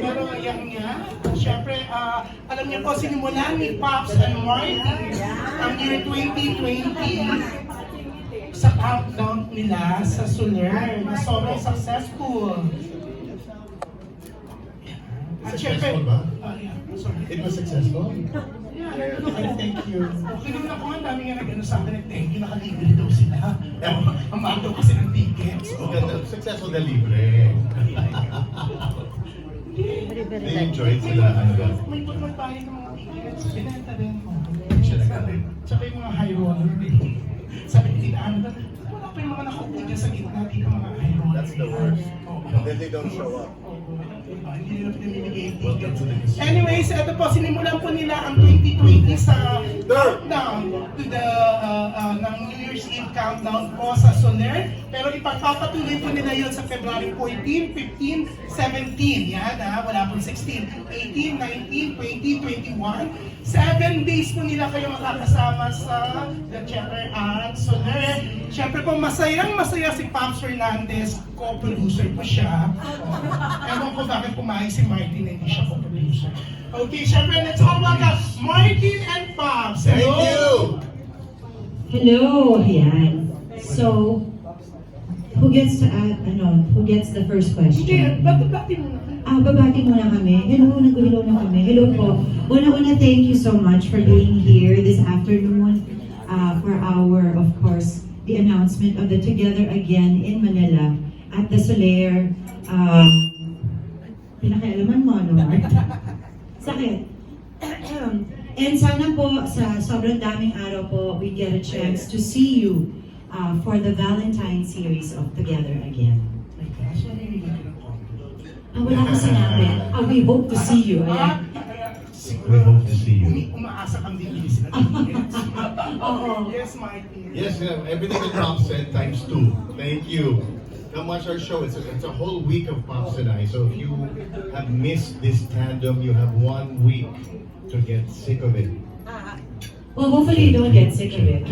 Pero yan nga, syempre, alam niyo po, sinimulan ni Pops and Martin ang year 2020 sa countdown nila sa Soler na sobrang successful. At syempre, Successful ba? yeah, sorry. It was successful? Yeah, Thank you. okay naman ako, ang dami nga nag-ano sa akin, thank you, nakalibre daw sila. Ang mahal daw kasi ng tickets. Successful na libre. They enjoyed sila, ano ba? May magbayad ng mga tickets, binenta din mo. Siya nagsabi. Tsaka yung mga high roller din. Sabi ni Tita Ana, wala pa yung mga nakaupo dyan sa gitna, dito mga high roller. That's the worst. Oo. And then they don't show up. Hindi nila pinamimigay yung Welcome tickets. to the casino. Anyways, ito po, sinimulan po nila ang 2020 sa countdown to the ng New Year's Eve countdown po sa Soler. Pero ipagpapatuloy po nila yun sa February 14, 15, 17. Yan wala pong 16. 18, 19, 20, 21. 7 days po nila kayo makakasama sa the Chapter at Soler. Siyempre po, masayang masaya si Pops Fernandez, co-producer po siya. Ewan ko bakit pumayag si Martin na hindi siya co-producer. Okay, syempre, let's all welcome Martin and Pops. Thank you! Hello, ayan. So, who gets the first Hindi, question? bati mo na. Babati muna kami. Hello, nag-hello na kami. Hello po. Una-una, thank you so much for being here this afternoon for our, of course, the announcement of the Together Again in Manila at the Soler. Pinakialaman mo, no? Sakit. And sana po sa sobrang daming araw po, we get a chance to see you for the Valentine series of Together Again. My gosh, nanginginig ng konti. Wala ko sinabi. We hope to see you. Ayan. We hope to see you. Umaasa kang bibili sila ng tickets. Oo. Yes, Martin. Yes, everything that Pop said times 2. Thank you. Come watch our show. It's a whole week of Pops and I. So if you have missed this tandem, you have 1 week to get sick of it. Well, hopefully you don't get sick of it.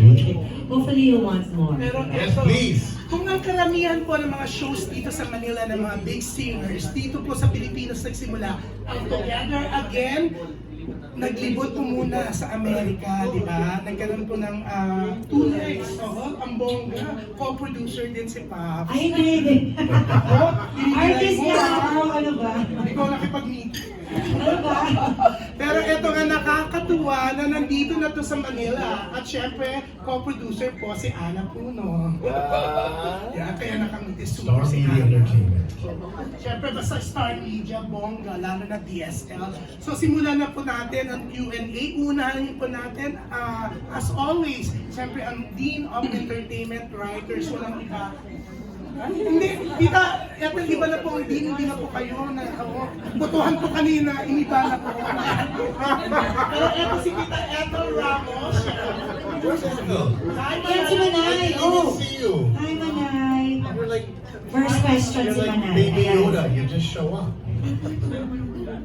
Hopefully you want more. Pero Yes, eto, please. kung ang karamihan po ng mga shows dito sa Manila ng mga big singers, dito po sa Pilipinas nagsimula, ang Together Again, naglibot po muna sa Amerika, di ba? Nagkaroon po ng 2 nights. Ang bongga, co-producer din si Pops. Ay, hindi. Ako, Artist mo, niya ah. ako, ano ba? Ikaw nakipag-meet. Ano ba? Pero ito nga nakakatuwa na nandito na to sa Manila. At syempre, co-producer po si Ana Puno. Yeah, kaya nakangiti super Star si Media Ana. Entertainment. Syempre, basta Star Media, bongga, lalo na DSL. So, simulan na po natin ang Q&A. Unahin po natin, as always, syempre, ang Dean of Entertainment Writers, walang iba. Hindi, tita, eto iba na po ang Dean, hindi na po kayo na, butuhan po kanina, iniba na po. Pero eto si Tita Ethel Ramos. Where's Ethel? Hi, Yan si Manay. I Oh. didn't see you. Hi, Manay. You're like, First question you're si like Manay. Baby Ayan. Yoda. You just show up.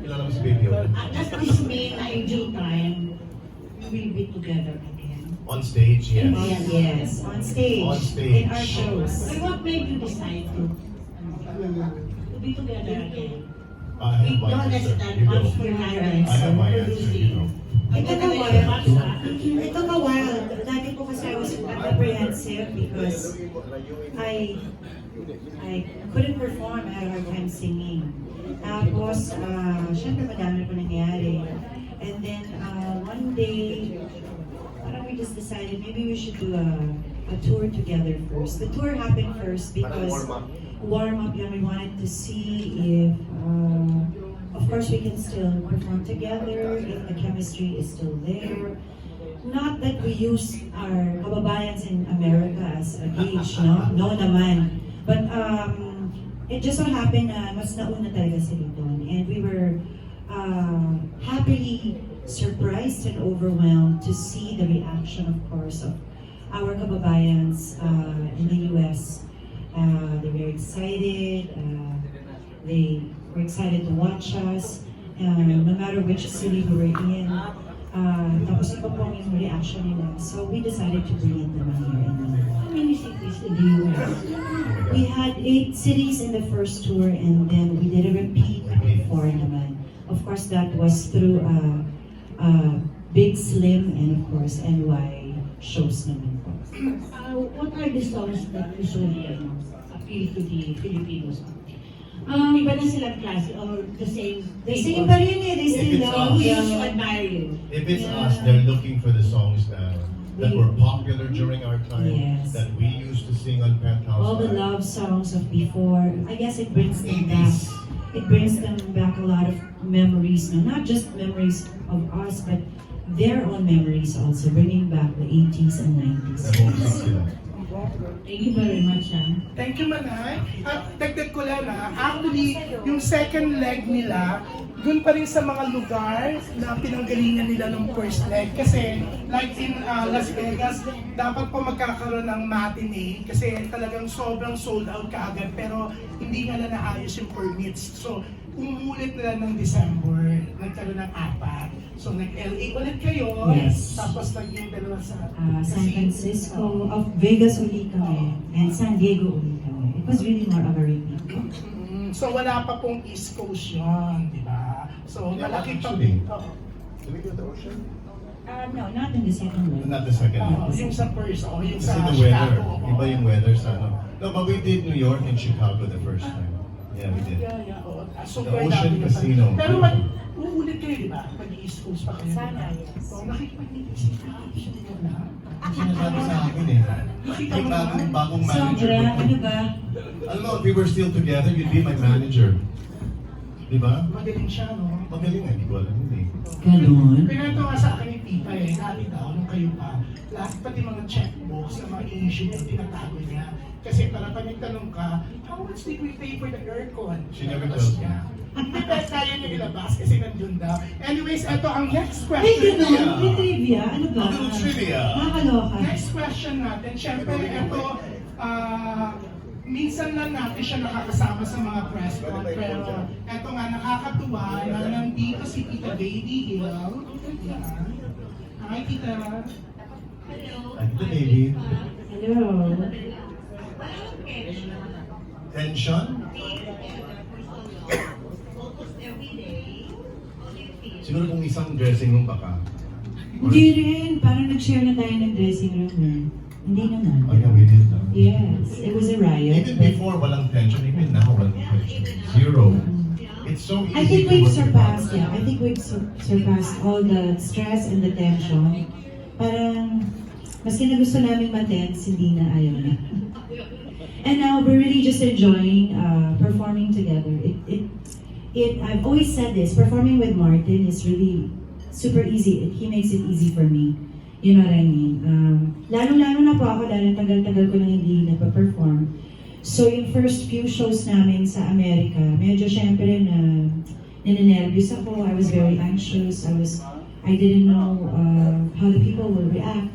Kilala mo si Baby Yoda? At this May na in due time, we will be together again. On stage, yes. Yes, on stage. On stage. In our shows. So what made you decide to be together again? I We have my don't answer. understand You much go. for I have my answer. You know. It took a while. It took a while. Dati po kasi I was apprehensive because I couldn't perform. I had a hard time singing. Tapos, syempre madami po nangyari. And then, one day, parang we just decided maybe we should do a tour together first. The tour happened first because warm up, we wanted to see if, of course, we can still perform together, if the chemistry is still there. Not that we use our kababayans in America as a gauge, no? No naman. But it just so happened na mas nauna talaga sila doon. And we were happily surprised and overwhelmed to see the reaction, of course, of our kababayans in the US. They're very excited. They were excited to watch us, no matter which city we were in. Tapos iba po yung reaction nila. So we decided to bring it naman here. How many cities in the US? We had 8 cities in the first tour, and then we did a repeat for naman. course, that was through Big Slim and of course NY shows naman po. What are the songs that usually appeal to the Filipinos? Iba na silang klase or the same? They sing pa rin eh, they still It's love. Who used to admire you? If it's us, they're looking for the songs that were popular during our time, Yes. that we used to sing on Penthouse. All the Live. love songs of before. I guess it brings them back. 80s. It brings them back a lot of memories, no? Not just memories of us, but their own memories also, bringing back the 80s and 90s. Nahulog sila. Thank you very much. Thank you, Manay. At dagdag ko lang actually, yung second leg nila, dun pa rin sa mga lugar na pinanggalingan nila ng first leg. Kasi, like in Las Vegas, dapat po magkakaroon ng matinee kasi talagang sobrang sold out kaagad pero hindi nga na naayos yung permits. So, umulit nila ng December, nagkaroon ng 4. So, nag-LA ulit kayo, Yes. tapos naging dalawa sa San Francisco, of Vegas ulit kami, and San Diego ulit kami. It was really more of a repeat. So wala pa pong East Coast yun, di ba? So Yeah, malaki pa. actually. Oo. Did we go to the ocean? No, not in the second leg. Not the second Oo, one. yung sa first, yung Kasi sa the weather, Chicago. iba yung weather sa ano. No, but we did New York and Chicago the first time. Yeah, we did. Yeah, oo. Super The Ocean dami na Casino. pa. Pero uulit kayo, di ba? Mag-East Coast pa kayo. Sana, yes. So nakikipag-isip ka. Sinasabi sa akin eh. Yung bagong manager. Sobra, ano ba? Alam mo, if we were still together, you'd be my manager. Di ba? Magaling siya, no? Magaling nga, hindi ko alam yun eh. Ganon. Pinanto nga sa akin ni Tita dati daw, nung kayo pa, lahat pati mga checkbooks na mga issue niya, tinatago niya. Kasi para pag nagtanong ka, how much did we pay for the aircon? She never Tapos tells me. niya. Hindi pa kaya niya ilabas kasi nandun daw. Anyways, ito ang next May question. ganon, may trivia, ano ba? A little trivia. Nakakaloka. Next question natin, syempre ito, minsan lang natin siya nakakasama sa mga press con, pero ito nga nakakatuwa na nandito si Tita Baby Hill. Yan. Hi, Tita. Like the baby. Hello. Tension? Siguro kung isang dressing room baka. Hindi rin, parang nag-share na tayo ng dressing room na. Hindi naman. Oh yeah, we did that. Yes, it was a riot. Even before walang tension, even now walang tension. Zero. It's so easy I think to we've work with surpassed, us. yeah. I think we've surpassed all the stress and the tension. Parang, maski na gusto namin ma-tense, hindi na ayaw na. And now we're really just enjoying performing together. I've always said this, performing with Martin is really super easy. He makes it easy for me. You know what I mean? Lalo-lalo na po ako dahil tagal-tagal ko nang hindi nagpa-perform. So yung first few shows namin sa Amerika, medyo syempre na ninenervyos ako. I was very anxious. I didn't know how the people will react.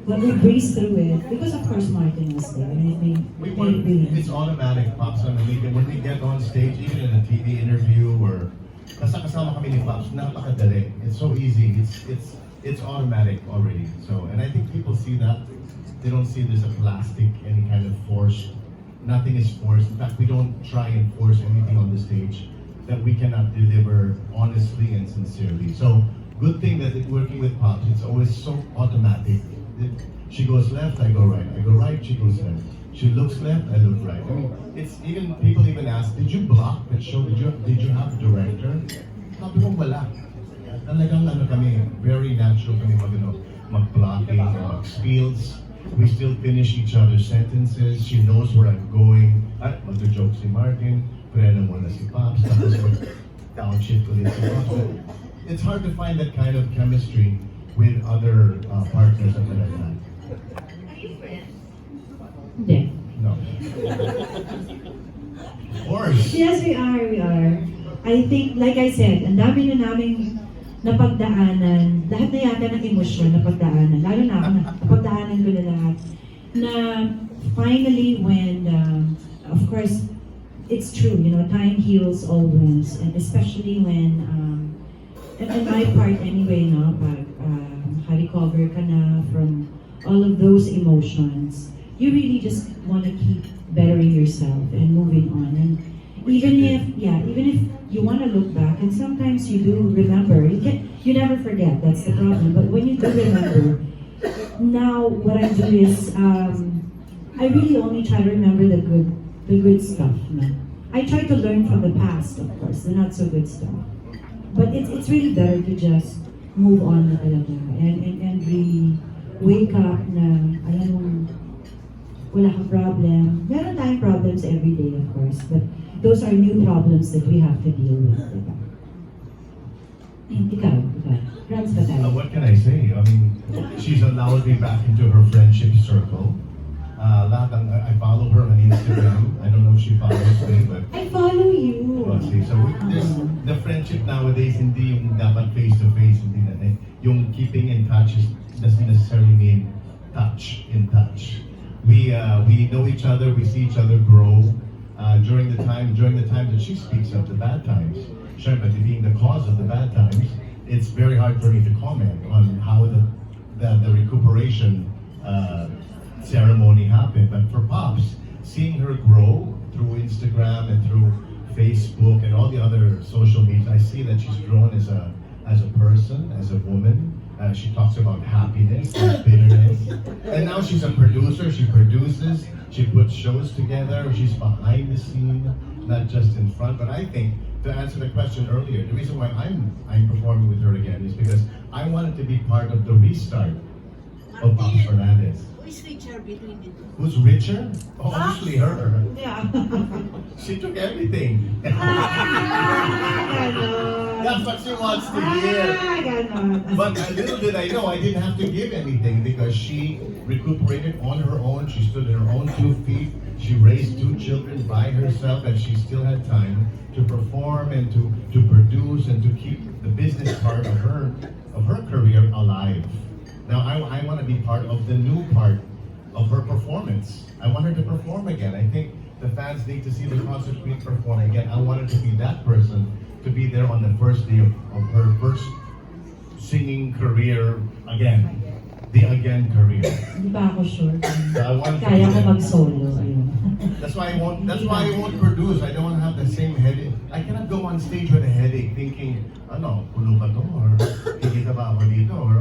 But we breezed through it because of course Martin was there. And it made it really. It's automatic, Pops. When we get on stage, even in a TV interview or basta kasama kami ni Pops, napakadali. It's so easy. It's automatic already. So, and I think people see that. They don't see this as plastic, any kind of force. Nothing is forced. In fact, we don't try and force anything on the stage that we cannot deliver honestly and sincerely. So, good thing that working with Pops, it's always so automatic. She goes left, I go right. I go right, she goes left. She looks left, I look right. I mean, it's even people even ask, did you block that show? Did you have a director? Sabi ko wala. Talagang ano kami, very natural kami mag-blocking, mag-spiels. We still finish each other's sentences. She knows where I'm going. At mag-joke si Martin, prena mo na si Pops, tapos mag-downshift ulit si Pops. It's hard to find that kind of chemistry with other partners at that time. Hindi. No. Of course. Yes, we are. I think, like I said, ang dami na naming napagdaanan, lahat na yata ng emosyon napagdaanan, lalo na ako, napagdaanan ko na lahat, na finally when, of course, it's true, you know, time heals all wounds, and especially when, and my part anyway, no, pag recover ka na from all of those emotions, you really just want to keep bettering yourself and moving on. And even if you want to look back And sometimes you do remember. You never forget. That's the problem. But when you do remember, now what I do is I really only try to remember the good stuff. No? I try to learn from the past, of course, the not so good stuff. But it's really better to just move on na talaga and really wake up na alam mo wala kang problem. Meron tayong problems every day, of course, but those are new problems that we have to deal with. Diba? Ikaw. Friends ba tayo? What can I say? I mean, she's allowed me back into her friendship circle. I follow her on Instagram. I don't know if she follows me, but I follow you. see, so the friendship nowadays hindi yung dapat face-to-face, hindi na yung keeping in touch doesn't necessarily mean in touch. We know each other, we see each other grow during the time that she speaks of the bad times. Syempre, being the cause of the bad times, it's very hard for me to comment on how the recuperation ceremony happened. But for Pops, seeing her grow through Instagram and through Facebook and all the other social media, I see that she's grown as a person, as a woman. She talks about happiness and bitterness. And now she's a producer. She produces. She puts shows together. She's behind the scene, not just in front. But I think, to answer the question earlier, the reason why I'm performing with her again is because I wanted to be part of the restart of Pops Fernandez. Who is richer between the two? Who's richer? Oh, obviously her. Yeah. She took everything. Ganon. That's what she wants to hear. Ganon. But little did I know, I didn't have to give anything because she recuperated on her own. She stood on her own 2 feet. She raised 2 children by herself, and she still had time to perform and to produce and to keep the business part of her career alive. Now I want to be part of the new part of her performance. I want her to perform again. I think the fans need to see the concert queen perform again. I want her to be that person, to be there on the first day of her first singing career again. The again career. Hindi pa ako sure. So I want to Kaya be ko there. mag-solo. Ayun. That's why I won't produce. I don't want to have the same headache. I cannot go on stage with a headache thinking, pulo ba to? Or kikita ba ako dito? Or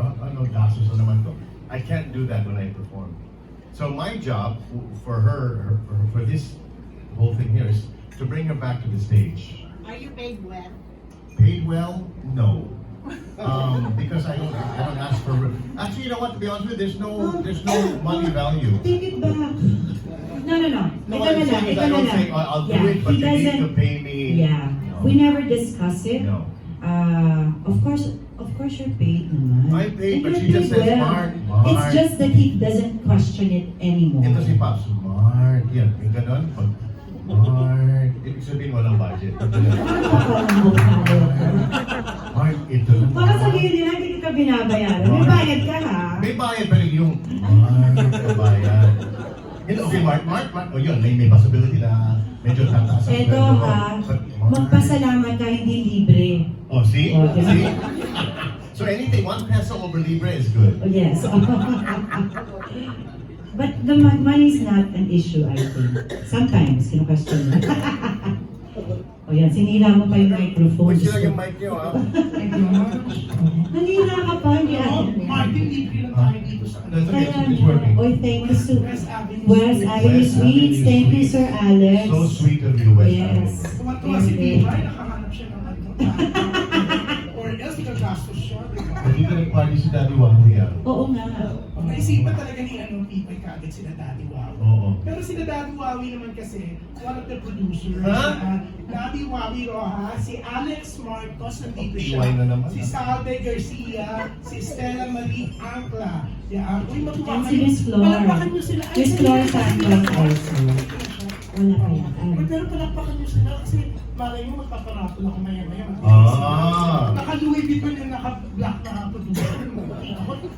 gastos na naman to? I can't do that when I perform. So my job for her, for this whole thing here is to bring her back to the stage. Are you paid well? Paid well? No. Because I don't ask for. Actually, you know what? To be honest with you, there's no money value. Take it back. No. No, what I'm saying is I don't say I'll do it, but you need to pay me. Yeah. No. We never discuss it. No. Of course you're paid naman. I'm paid, And but you're she just paid says, well. Mark. It's just that he doesn't question it anymore. Ito si Pops, Mark. Yan, yung ganon. Pag, Mark. Ibig sabihin walang budget. Mark, ito lang. Baka sabihin nila, hindi kita binabayaran. May bayad ka ha. May bayad pa rin yung Mark, may bayad. Okay, Mark. O yun, may possibility na medyo tataas ang Eto sweldo ko. ha, But, Mark. magpasalamat ka hindi libre. Oh, see? Oh, diba? See? So anything, 1 peso over libre is good. Oh, yes. But the money is not an issue, I think. Sometimes, question mo. O yan, sinira mo pa yung microphone. Huwag sila yung mic niyo, ha? Nanira ka pa, yan. Martin, libre lang tayo dito sa That's okay, Kaya it's working. oy, thank you so West Avenue. West Avenue Suites. Thank you, Sir Alex. So sweet of you, West Yes. Avenue. Tuwan-tuwa si Tibay, nakahanap siya ng ano. Or else, nagagastos siya. Diba? Hindi ka nag-party si Daddy Wahoo yan. Oo nga. Naisipan talaga ni Tibay kagad sila Daddy Wawi. Oo. Pero sila Daddy Wawi naman kasi, one of the producers. Ha? Daddy Wawi Rojas, si Alex Marcos, nandito siya. TY na naman, Si ah. Salve Garcia, si Stella Marie Ancla. Yan. Uy, matuwa And si Miss Flor. Palakpakan niyo sila. Ay, Miss sorry. Flor Sandberg also. Wala pa yan. Uy, pero palakpakan niyo sila kasi malay mo magpaparapol ako maya-maya. Ah. Naka-Louis Vuitton yung naka-black na producer.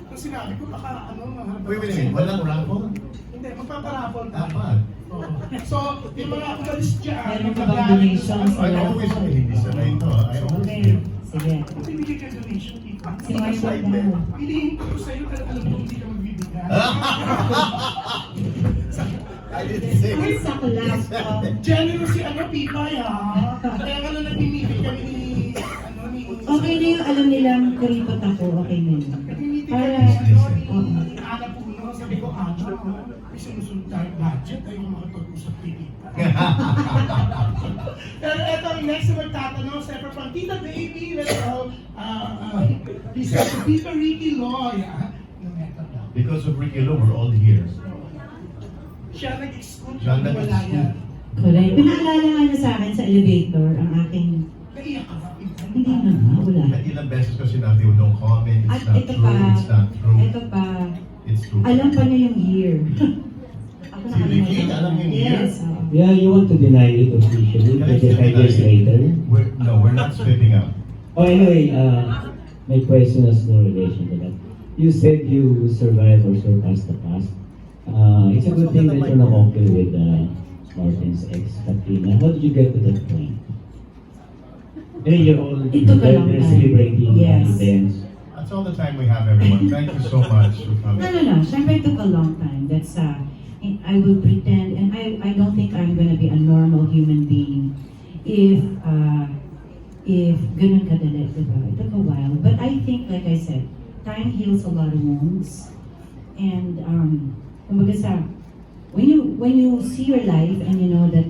Kung sinabi ko, baka mga... Wait a minute, walang raffle? Hindi, magpaparapol tayo. Dapat. Oo. So, yung mga umalis dyan, Meron ka bang donations? I always say, hindi sa ito. I always Okay. give. Sige. bibigay ka donation, di ba? Si Marshall na. Piliin ko sa'yo kasi alam ko hindi ka magbibigay. I didn't say Ay, it. saklas. Generous si Pipay ha. Kaya nga nung nag-meeting kami ni alam nilang kuripot ako, okay na yun. Nag-meeting Para, kami sa oo. Ana Puno, sabi ko, may sinusunod tayo budget, ayaw makapag-usap dito. Pero eto, next na magtatanong, siyempre from Tita Baby, let's go, this is Tita Ricky Loy. Because of Ricky Lo, we're all here. Siya nag-exclude, Siya wala nag-exclude. yan. Correct. Pinaalala nga niya sa akin sa elevator, ang aking, Naiyak ka ba? hindi na, wala. At ilang beses ko sinabi, don't comment, At it's not ito true, pa, it's not true. ito pa, It's true. alam pa niya yung year. Ako Si Ricky, nakalimutan. alam yung year? Yes, oo. Yeah, you want to deny it officially, Can I 25 years deny it? later? We're not slipping up. Oh, anyway, my question has no relation to that. You said you survived or surpassed the past. It's a good thing that you're not okay with Martin's ex, Katrina. How did you get to that point? And you're all It took a long they're time. celebrating Yes. events. That's all the time we have, everyone. Thank you so much for No, coming. no, no. Siyempre, it took a long time. That's, I will pretend, and I don't think I'm gonna be a normal human being if ganun kadali, diba? It took a while. But I think, like I said, time heals a lot of wounds. And, kumbaga sa, when you see your life and you know that,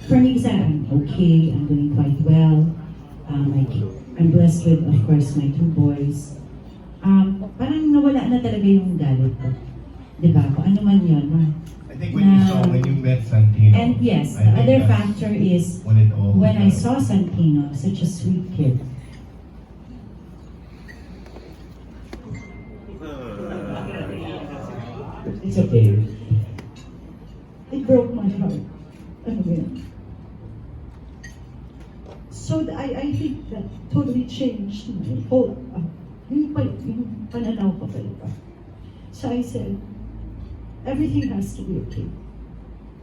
for me, kasi I'm okay, I'm doing quite well. I'm blessed with, of course, my 2 boys. Parang nawala na talaga yung galit ko. Diba? Kung ano man yun. I think when you met Santino. And yes, I the think other that's factor is when it all when I began. saw Santino, such a sweet kid. It's okay. It broke my heart. Ano ba yun? So I think that totally changed my whole, yung pananaw ko pa iba. So I said, everything has to be okay.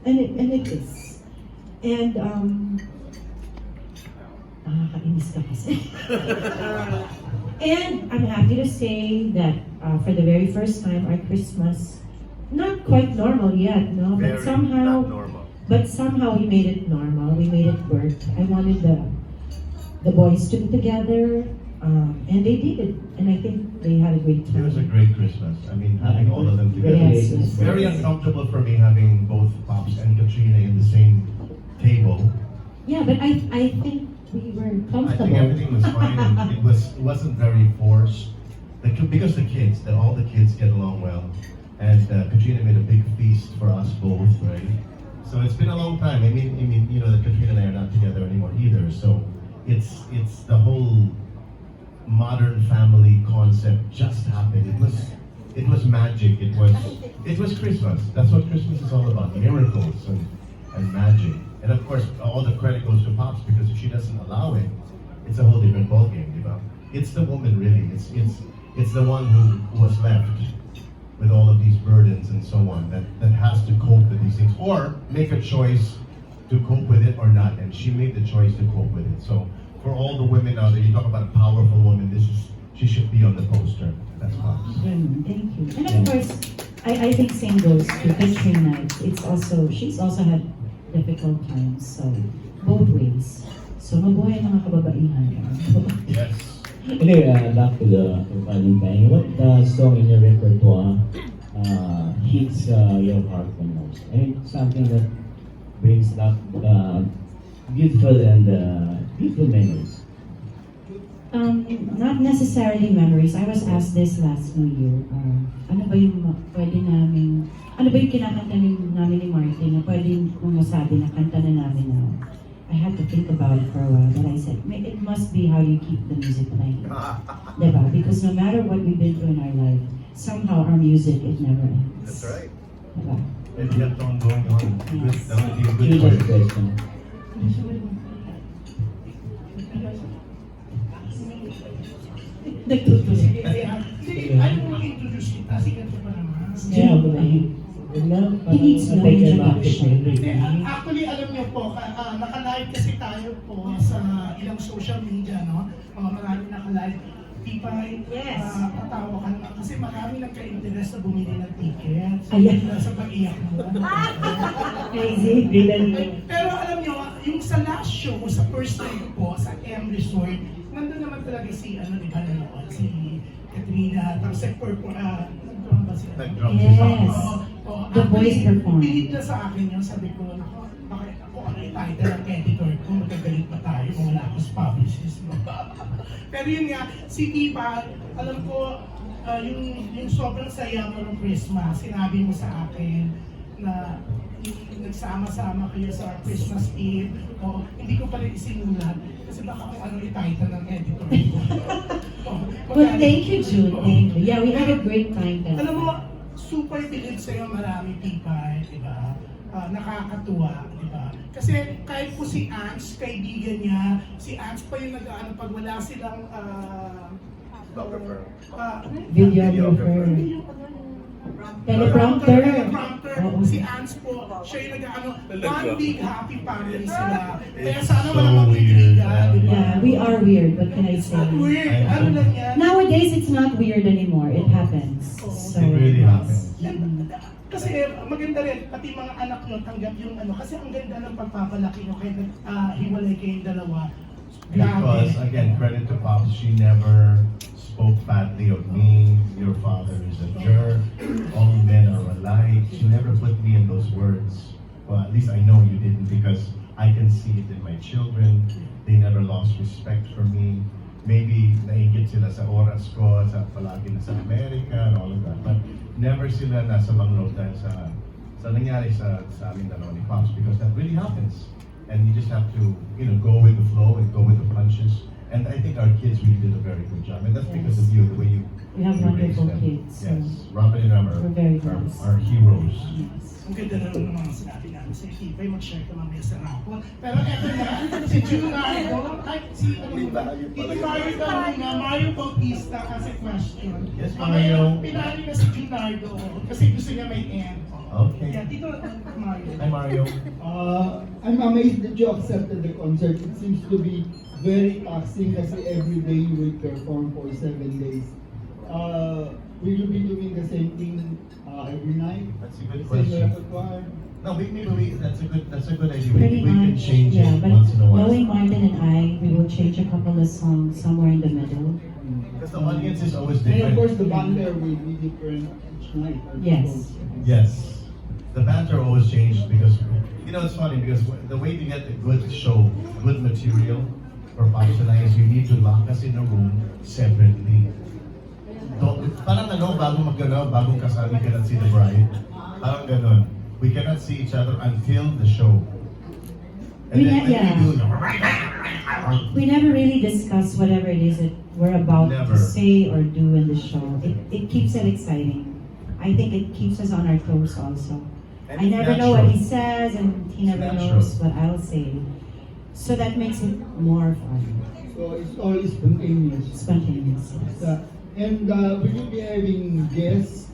And it is. And, nakakainis ka kasi. And I'm happy to say that for the very first time, our Christmas, not quite normal yet, no? But Very somehow, not normal. but somehow we made it normal. We made it work. I wanted the boys to be together, and they did it. And I think they had a great It was a time. great Christmas. I mean, having all of them together. Yes, Congratulations. yes. Very uncomfortable for me having both Pops and Katrina in the same table. Yeah, but I think we were I think comfortable. everything was fine and it wasn't very forced. Because the kids, that all the kids get along well. And Katrina made a big feast for us both, right? So it's been a long time. I mean, you know that Katrina and I are not together anymore either. So it's the whole modern family concept just happened. It was magic. It was Christmas. That's what Christmas is all about: miracles and magic. And of course, all the credit goes to Pops because if she doesn't allow it, it's a whole different ballgame, you know. It's the woman really. It's the one who was left with all of these burdens and so on that has to cope with these things or make a choice to cope with it or not. And she made the choice to cope with it. So for all the women out there, you talk about a powerful woman. She should be on the poster. That's Pops. Thank you. And of course, I think same goes to Katrina. She's also had difficult times, so both ways. So mabuhay mga kababaihan. Yes. Anyway, back to the Valentine. What song in your repertoire hits your heart the most? I mean, something that brings back beautiful and beautiful memories. Not necessarily memories. I was asked this last New Year. Ano ba yung kinakanta namin ni Martin na pwede kong masabi na kanta na namin na I had to think about it for a while, but I said, it must be how you keep the music playing. Diba? Because no matter what we've been through in our life, somehow our music, it never ends. That's right. Diba? And kept on going on. Good, that would be a good Julia's choice. question. Nagtutuloy. Sige, ayaw mo mag-introduce kita. Sige, ito pa naman. Yeah, but He needs no introduction. Hindi, actually, alam niyo po, naka-live kasi tayo po sa ilang social media, no? Marami naka-live. Tipay, Yes. patawa ka naman kasi marami nagka-interest na bumili ng tickets. Ayan. Sa pag-iyak mo. Crazy. Pero alam niyo, yung sa last show, sa first night po, sa M Resort, nandun naman talaga si, di ba nanood, si Katrina, tapos si nag-drum ba sila? Nag-drum Yes. The Actually, voice performance. Pilit na sa akin yun, sabi ko, naku, bakit ako ang title ng editor ko, magkagalit pa tayo kung wala akong publicist. Pero yun nga, si Tipa, alam ko, yung sobrang saya mo ng Christmas, sinabi mo sa akin na nagsama-sama kayo sa Christmas Eve, o hindi ko pa rin isinulat, kasi baka kung ano i-title ng editor ko. Well, thank you, June. Thank you. Yeah, we had a great time then. Alam mo, super bilib sa'yo marami Tipa, di ba? Nakakatuwa, di ba? Kasi kahit po si Ants, kaibigan niya, si Ants pa yung nag-ano pag wala silang Videographer. Teleprompter. Oo. Si Ants po, siya yung nag-ano, one big happy family sila. Kaya sana wala mag-intriga, di ba? Yeah, we are weird. What can I say? Not weird, ano lang yan? Nowadays, it's not weird anymore. It happens. So, It really happens. Kasi maganda rin, pati mga anak nyo, tanggap yung kasi ang ganda ng pagpapalaki nyo, kaya hiwalay kayong dalawa. Because again, credit to Pops, she never spoke badly of me. Your father is a jerk. All men are alike. She never put me in those words. Well, at least I know you didn't because I can see it in my children. They never lost respect for me. Maybe naigit sila sa oras ko, sa palagi na sa Amerika and all of that. But never sila nasa mangloob dahil sa nangyari sa amin dalawa ni Pops because that really happens. And you just have to, go with the flow and go with the punches. And I think our kids really did a very good job. And that's because of you, the way you We have you raised wonderful them. kids, so Yes, Robin and Ram we're very blessed. are heroes. Ang ganda na ng mga sinabi namin sa Tipay, mag-share ka mamaya sa rapon. Pero eto na, si Junardo, Tito Mario daw na, Mario Bautista kasi question. Yes, Mario. Pinali na si Junardo kasi gusto niya may end. Okay. Yeah, Tito Mario. Hi, Mario. I'm amazed that you accepted the concert. It seems to be very taxing kasi every day you will perform for 7 days. Will you be doing the same thing every night? That's a good Same question. repertoire? No, maybe that's a good idea. Pretty We can much, change yeah. it But once in a while. knowing Martin and I, we will change a couple of songs somewhere in the middle. Because the audience is always And of course, different. the banter will be different each night. I Yes. suppose. Yes. The banter always changes because, it's funny because the way to get a good show, good material for Pops and I is you need to lock us in a room separately. Parang bagong kasal, we cannot see the bride. Parang ganon. We cannot see each other until the show. And then Yeah. we do We never really discuss whatever it is that we're about Never. to say or do in the show. It keeps it exciting. I think it keeps us on our toes also. And I it's never know what he natural. says and he never natural. knows what I'll say. So that makes it more fun, So it's all spontaneous. spontaneous. And will you be having guests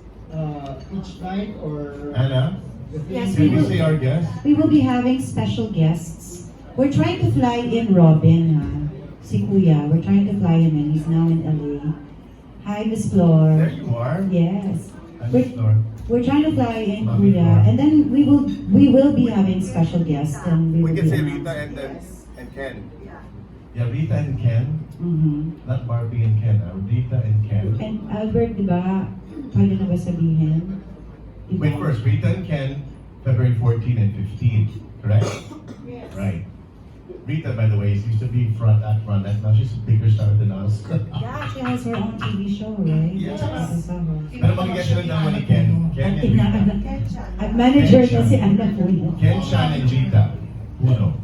each night or? Anna, Yes, can we will. say our guest? We will be having special guests. We're trying to fly in Robin, si Kuya. We're trying to fly him in. He's now in LA. Hi, Miss Flor. There you are. Yes. I'm Flor. We're trying to fly in Mami Kuya, Flor. and then we will be having special guests, and we We will can be say announcing. Rita and Ken. Yeah, Rita and Ken. Mhm. Not Barbie and Ken. Rita and Ken. And Albert, di ba? Pwede na ba sabihin? Di ba? Wait first, Rita and Ken, February 14 and 15, correct? Yes. Right. Rita, by the way, used to be front at front, and now she's a bigger star than us. Yeah, she has her own TV show, right? Yes. I saw her. Pero magiging sila ng ni Ken. Ken At and Rita. At manager Ken na si siya. Ana po yun. Ken, Shan, and Gita. Uno.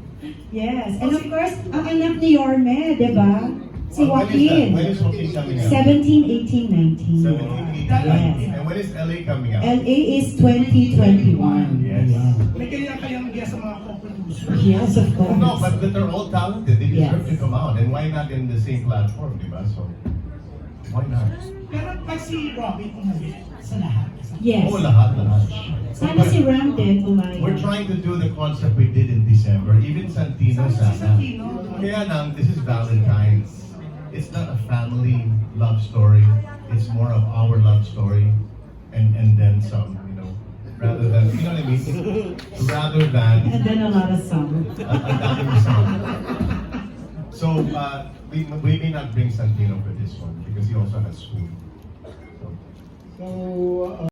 Yes, and of course, ang anak ni Yorme, di ba? Si Oh, when is that? When Joaquin. is Joaquin coming out? 17, 18, 19. 17, 18, Yes. And when is LA coming out? LA is 2021. Yes. May kayang guest sa mga co-producers. Yes, of course. No, but they're all talented. They deserve Yes. to come out. And why not in the same platform, di ba? So, why not? Pero pag si Robin umuwi sa lahat. Yes. Oh, lahat. Sana si Ram din pumayag. We're trying to do the concept we did in December. Even Santino Si sana. Santino. Kaya lang, this is Valentine's. It's not a family love story. It's more of our love story. And then some, rather than, you know what I mean? Rather than And then a lot of song. ang daming sound. So, we may not bring Santino for this one because he also has school. So, So,